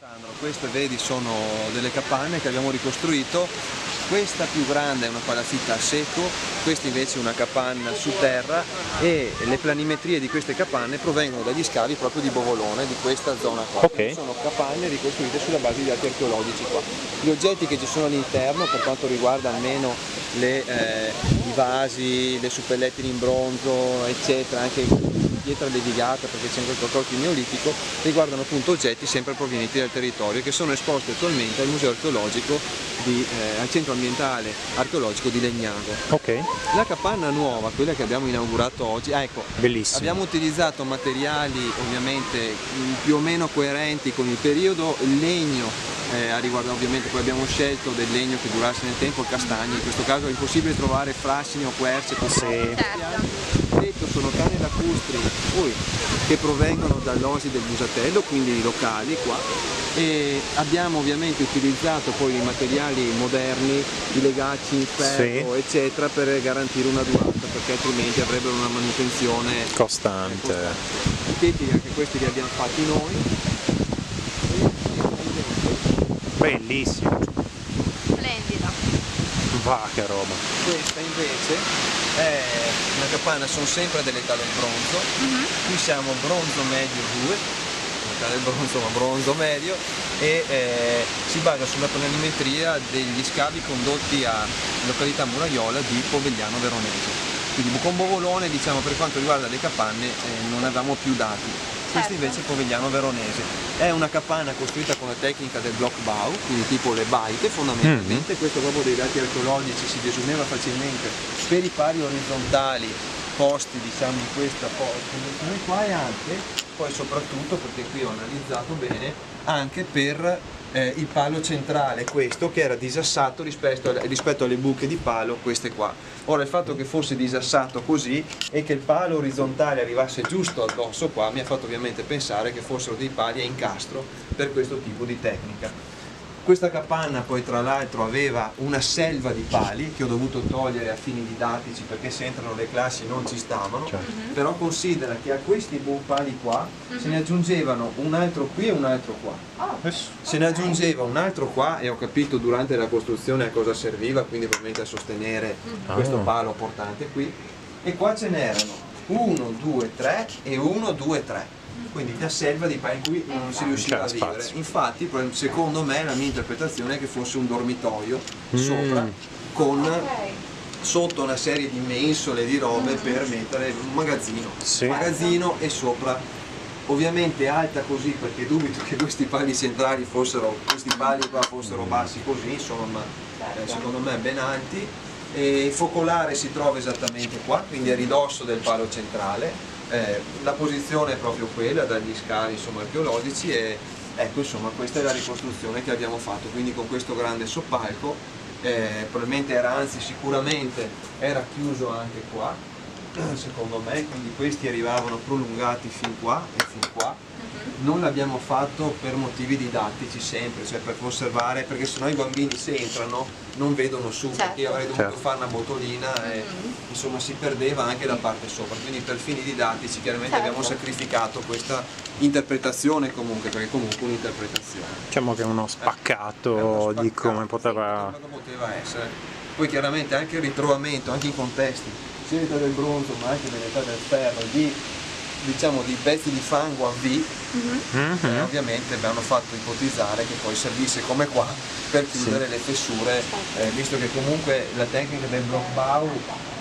Sandro, queste vedi sono delle capanne che abbiamo ricostruito. Questa più grande è una palafitta a secco, questa invece è una capanna su terra, e le planimetrie di queste capanne provengono dagli scavi proprio di Bovolone, di questa zona qua. Ok. Sono capanne ricostruite sulla base di dati archeologici qua. Gli oggetti che ci sono all'interno, per quanto riguarda almeno i vasi, le suppellettili in bronzo, eccetera, anche pietra levigata, perché c'è anche qualcosa di neolitico, riguardano appunto oggetti sempre provenienti dal territorio, che sono esposti attualmente al Museo Archeologico al Centro Ambientale Archeologico di Legnago. Ok. La capanna nuova, quella che abbiamo inaugurato oggi, ecco, Bellissimo. abbiamo utilizzato materiali ovviamente più o meno coerenti con il periodo, il legno a riguardo, ovviamente poi abbiamo scelto del legno che durasse nel tempo, il castagno, in questo caso è impossibile trovare frassini o querce. Detto, sono canne lacustri che provengono dall'osi del Busatello, quindi locali qua, e abbiamo ovviamente utilizzato poi i materiali moderni, i legacci in ferro, eccetera, per garantire una durata, perché altrimenti avrebbero una manutenzione costante. I tetti anche questi li abbiamo fatti noi. Bellissimo. Splendida. Va, che roba. Questa invece è una capanna, sono sempre dell'età del bronzo. Qui siamo bronzo medio 2, metà del bronzo ma bronzo medio, e si basa sulla planimetria degli scavi condotti a località Muraiola di Povegliano Veronese. Quindi con Bovolone, diciamo, per quanto riguarda le capanne non avevamo più dati. Questo invece è Povegliano Veronese. È una capanna costruita con la tecnica del block bow, quindi tipo le baite fondamentalmente. Questo proprio dei dati archeologici si desumeva facilmente per i pali orizzontali posti, diciamo, in questa posizione qua, e anche, poi soprattutto, perché qui ho analizzato bene, anche per il palo centrale, questo che era disassato rispetto alle buche di palo, queste qua. Ora, il fatto che fosse disassato così e che il palo orizzontale arrivasse giusto addosso qua mi ha fatto ovviamente pensare che fossero dei pali a incastro per questo tipo di tecnica. Questa capanna poi tra l'altro aveva una selva di pali che ho dovuto togliere a fini didattici, perché se entrano le classi non ci stavano, però considera che a questi pali qua se ne aggiungevano un altro qui e un altro qua. Se ne aggiungeva un altro qua, e ho capito durante la costruzione a cosa serviva, quindi probabilmente a sostenere questo palo portante qui, e qua ce n'erano 1, 2, 3 e 1, 2, 3. Quindi la selva di pali in cui non si riusciva a vivere. Infatti, secondo me, la mia interpretazione è che fosse un dormitoio sopra, con sotto una serie di mensole di robe per mettere un magazzino, e sopra ovviamente alta così, perché dubito che questi pali centrali questi pali qua fossero bassi così, insomma, secondo me ben alti. E il focolare si trova esattamente qua, quindi a ridosso del palo centrale. La posizione è proprio quella dagli scavi, insomma, archeologici, e ecco, insomma, questa è la ricostruzione che abbiamo fatto, quindi con questo grande soppalco. Probabilmente sicuramente era chiuso anche qua, secondo me, quindi questi arrivavano prolungati fin qua e fin qua. Non l'abbiamo fatto per motivi didattici sempre, cioè per conservare, perché sennò i bambini se entrano non vedono su, perché io avrei dovuto fare una botolina e insomma si perdeva anche la parte sopra, quindi per fini didattici chiaramente abbiamo sacrificato questa interpretazione, comunque, perché comunque un'interpretazione. Diciamo che è uno spaccato di come poteva essere. Poi chiaramente anche il ritrovamento, anche in contesti, sia dell'età del bronzo ma anche dell'età del ferro, di pezzi di fango a V, ovviamente mi hanno fatto ipotizzare che poi servisse come qua per chiudere le fessure, visto che comunque la tecnica del block bow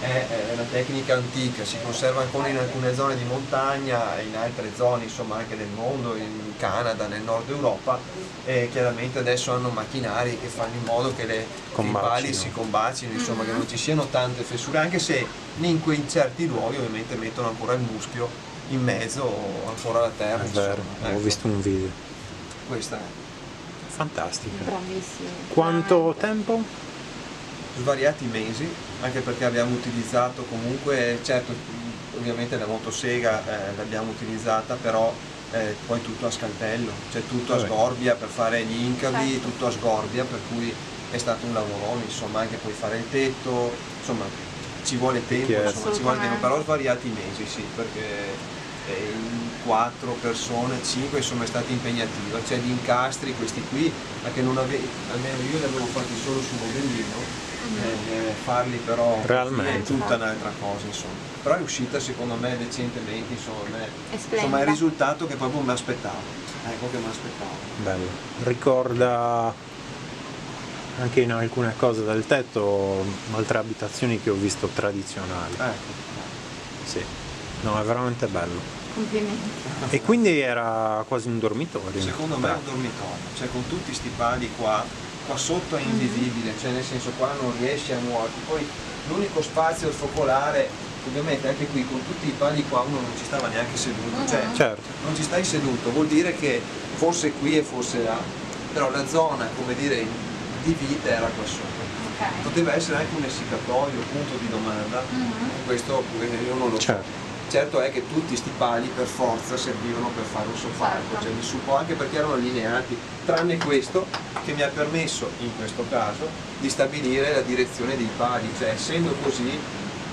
è una tecnica antica, si conserva ancora in alcune zone di montagna e in altre zone, insomma, anche del mondo, in Canada, nel nord Europa, e chiaramente adesso hanno macchinari che fanno in modo che i pali si combacino, insomma, che non ci siano tante fessure, anche se in certi luoghi ovviamente mettono ancora il muschio in mezzo, ancora la terra. È vero, ho visto un video. Questa è fantastica. Bravissimo. Quanto tempo? Svariati mesi, anche perché abbiamo utilizzato comunque, certo, ovviamente la motosega l'abbiamo utilizzata, però poi tutto a scalpello, cioè tutto a sgorbia per fare gli incavi, tutto a sgorbia, per cui è stato un lavorone, insomma, anche poi fare il tetto, insomma ci vuole tempo, insomma, ci vuole tempo, però svariati mesi, sì, perché in 4 persone, 5, insomma è stata impegnativa, cioè gli incastri questi qui, anche non avevo, almeno io li avevo fatti solo su modellino, farli però Realmente. è tutta un'altra cosa, insomma. Però è uscita secondo me decentemente, insomma, È insomma è il splendida. risultato che proprio mi aspettavo, ecco che mi aspettavo. Bello. Ricorda anche in alcune cose del tetto altre abitazioni che ho visto tradizionali. Ecco. Sì. No, è veramente bello. Complimenti. E quindi era quasi un dormitorio. Secondo me è un dormitorio, cioè con tutti sti pali qua sotto è invivibile, cioè nel senso qua non riesci a muoverti, poi l'unico spazio focolare, ovviamente anche qui con tutti i pali qua uno non ci stava neanche seduto, cioè Certo. non ci stai seduto, vuol dire che forse qui e forse là, però la zona, come dire, di vita era qua sopra. Ok. Poteva essere anche un essiccatoio, punto di domanda, questo io non lo so. Certo. Certo è che tutti sti pali per forza servivano per fare un soffalco, cioè mi suppo anche perché erano allineati, tranne questo che mi ha permesso in questo caso di stabilire la direzione dei pali, cioè essendo così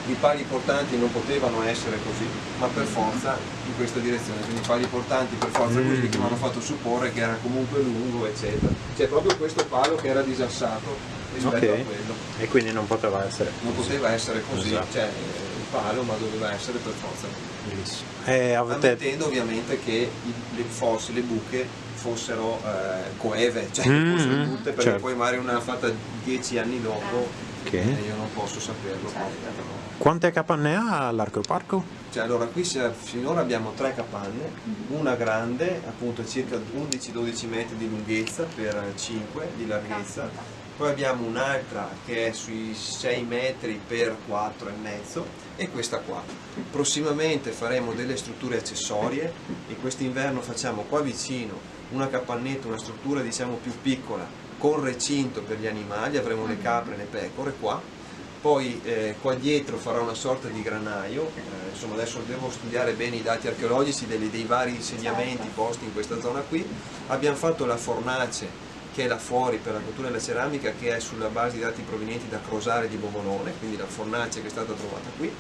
i pali portanti non potevano essere così, ma per forza in questa direzione, quindi i pali portanti per forza così che mi hanno fatto supporre che era comunque lungo eccetera, cioè proprio questo palo che era disassato rispetto a Ok. quello. E quindi non poteva essere Non così. poteva essere così, Esatto. cioè il palo, ma doveva essere per forza così. Bellissimo. E avete... Ammettendo ovviamente che le buche fossero coeve, cioè che fossero tutte, perché certo. poi magari una fatta 10 anni dopo Ok. io non posso saperlo. Quante capanne ha l'Arcoparco? Cioè, allora qui finora abbiamo 3 capanne, una grande, appunto circa 11-12 metri di lunghezza per 5 di larghezza, poi abbiamo un'altra che è sui 6 metri per 4,5 e questa qua. Prossimamente faremo delle strutture accessorie e quest'inverno facciamo qua vicino una capannetta, una struttura diciamo più piccola con recinto per gli animali, avremo le capre e le pecore qua. Poi qua dietro farà una sorta di granaio, insomma adesso devo studiare bene i dati archeologici dei vari insediamenti posti in questa zona qui. Abbiamo fatto la fornace che è là fuori per la cottura della ceramica, che è sulla base di dati provenienti da Crosare di Bovolone, quindi la fornace che è stata trovata qui.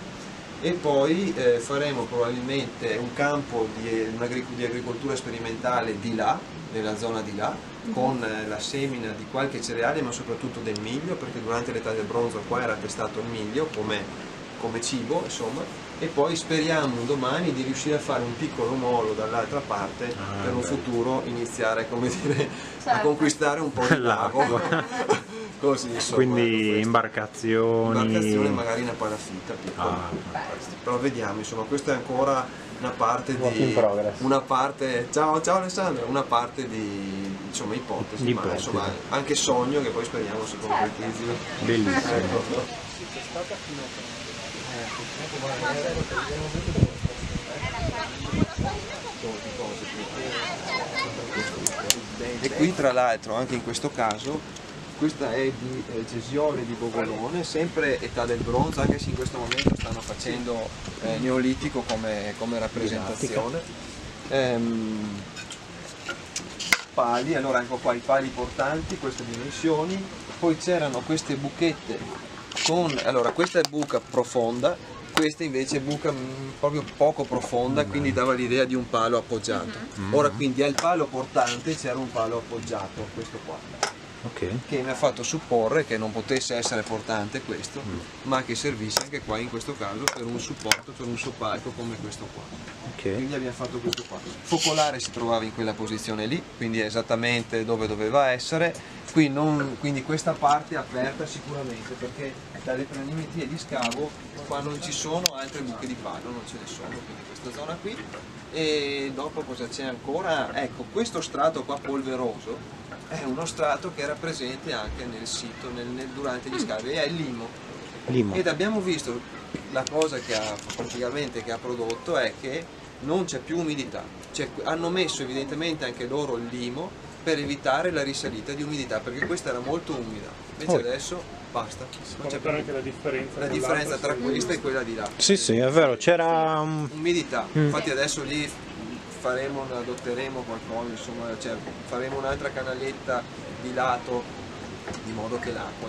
E poi faremo probabilmente un campo di agricoltura sperimentale di là, nella zona di là, con la semina di qualche cereale ma soprattutto del miglio, perché durante l'età del bronzo qua era attestato il miglio come cibo, insomma, e poi speriamo un domani di riuscire a fare un piccolo molo dall'altra parte per un futuro iniziare, come dire, a conquistare un po' di lago. Così, insomma, Quindi imbarcazioni... imbarcazione magari una palafitta piccola. Però vediamo, insomma, questa è ancora una parte Work in di progress. una parte, ciao Alessandro, una parte di insomma ipotesi, ma Ipotesi. insomma anche sogno che poi speriamo si concretizzino. Bellissimo. E qui tra l'altro anche in questo caso questa è di Gesiole di Bovolone, sempre età del bronzo, anche se in questo momento stanno facendo neolitico come rappresentazione. Pali, allora ecco qua i pali portanti, queste dimensioni, poi c'erano queste buchette con, allora questa è buca profonda, questa invece è buca proprio poco profonda, quindi dava l'idea di un palo appoggiato. Ora quindi al palo portante c'era un palo appoggiato, questo qua. Ok. Che mi ha fatto supporre che non potesse essere portante questo, ma che servisse anche qua in questo caso per un supporto, per un soppalco come questo qua. Ok. Quindi abbiamo fatto questo qua. Focolare si trovava in quella posizione lì, quindi è esattamente dove doveva essere. Quindi questa parte è aperta sicuramente perché dalle planimetrie di scavo qua non ci sono altre buche di palo, non ce ne sono, quindi questa zona qui. E dopo cosa c'è ancora? Ecco, questo strato qua polveroso è uno strato che era presente anche nel sito durante gli scavi, è il limo. Limo. Ed abbiamo visto la cosa che ha prodotto è che non c'è più umidità, cioè, hanno messo evidentemente anche loro il limo per evitare la risalita di umidità, perché questa era molto umida, invece adesso basta, non c'è più anche la differenza, la differenza tra questa e quella di là. Sì, sì, è vero, c'era... Umidità, infatti adesso lì adotteremo qualcosa, insomma, cioè faremo un'altra canaletta di lato di modo che l'acqua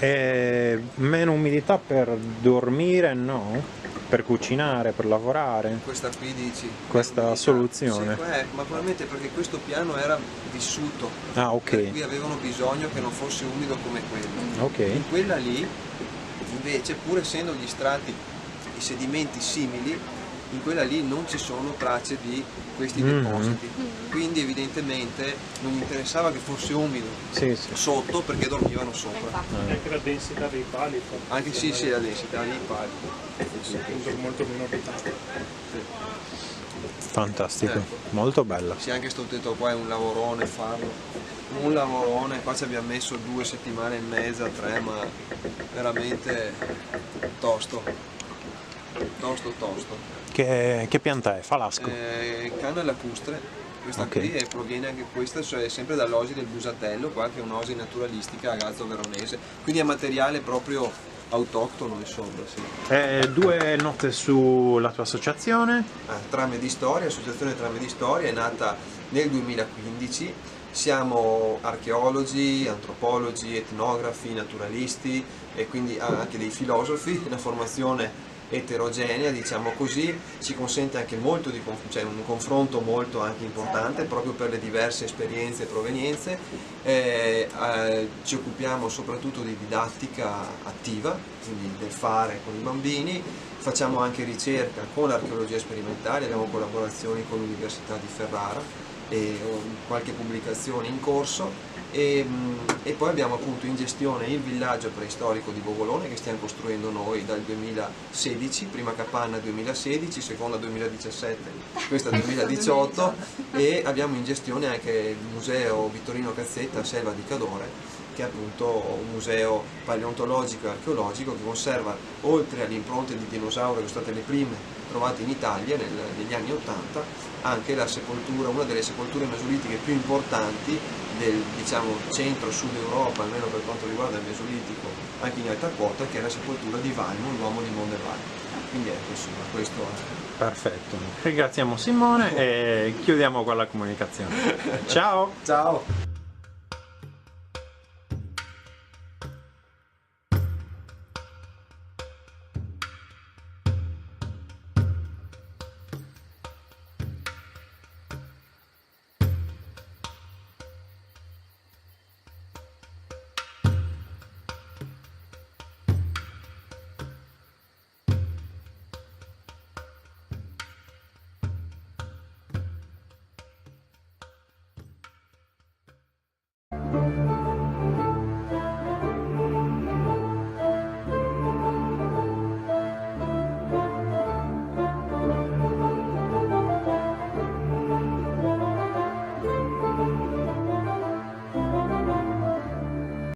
meno umidità per dormire, no? Per cucinare, per lavorare, Questa qui dici? questa l'umidità. soluzione. Sì, ma probabilmente perché questo piano era vissuto, Ah, per ok, cui avevano bisogno che non fosse umido come quello. ok. In quella lì, invece, pur essendo gli strati, i sedimenti simili, in quella lì non ci sono tracce di questi depositi. Quindi evidentemente non gli interessava che fosse umido Sì, sì. sotto perché dormivano sopra. Infatti. Anche la densità dei pali. Anche sì, sì, la densità dei pali. Appunto molto meno abitato. Fantastico, molto bella. Sì, anche sto tetto qua è un lavorone farlo. Un lavorone, qua ci abbiamo messo 2 settimane e mezza, 3, ma veramente tosto. Tosto. Che pianta è? Falasco? Canna lacustre, questa Ok. qui proviene anche questa, cioè sempre dall'osi del Busatello, qua che è un'osi naturalistica a Gazzo Veronese, quindi è materiale proprio autoctono insomma. Sì. 2 note sulla tua associazione. Trame di Storia, Associazione Trame di Storia, è nata nel 2015, siamo archeologi, antropologi, etnografi, naturalisti e quindi anche dei filosofi, una formazione eterogenea, diciamo così, ci consente anche molto di cioè un confronto molto anche importante proprio per le diverse esperienze e provenienze. Ci occupiamo soprattutto di didattica attiva, quindi del fare con i bambini, facciamo anche ricerca con l'archeologia sperimentale, abbiamo collaborazioni con l'Università di Ferrara e qualche pubblicazione in corso. E poi abbiamo appunto in gestione il villaggio preistorico di Bogolone che stiamo costruendo noi dal 2016, prima capanna 2016, seconda 2017, questa 2018 e abbiamo in gestione anche il museo Vittorino Cazzetta Selva di Cadore, che è appunto un museo paleontologico e archeologico che conserva, oltre alle impronte di dinosauro che sono state le prime trovate in Italia negli anni 80, anche la sepoltura, una delle sepolture mesolitiche più importanti del diciamo, centro-sud Europa, almeno per quanto riguarda il mesolitico, anche in alta quota, che è la sepoltura di Valmont, l'uomo di Mondevalmo. Quindi ecco, insomma, questo è... Perfetto. Ringraziamo Simone e chiudiamo qua la comunicazione. Ciao! Ciao!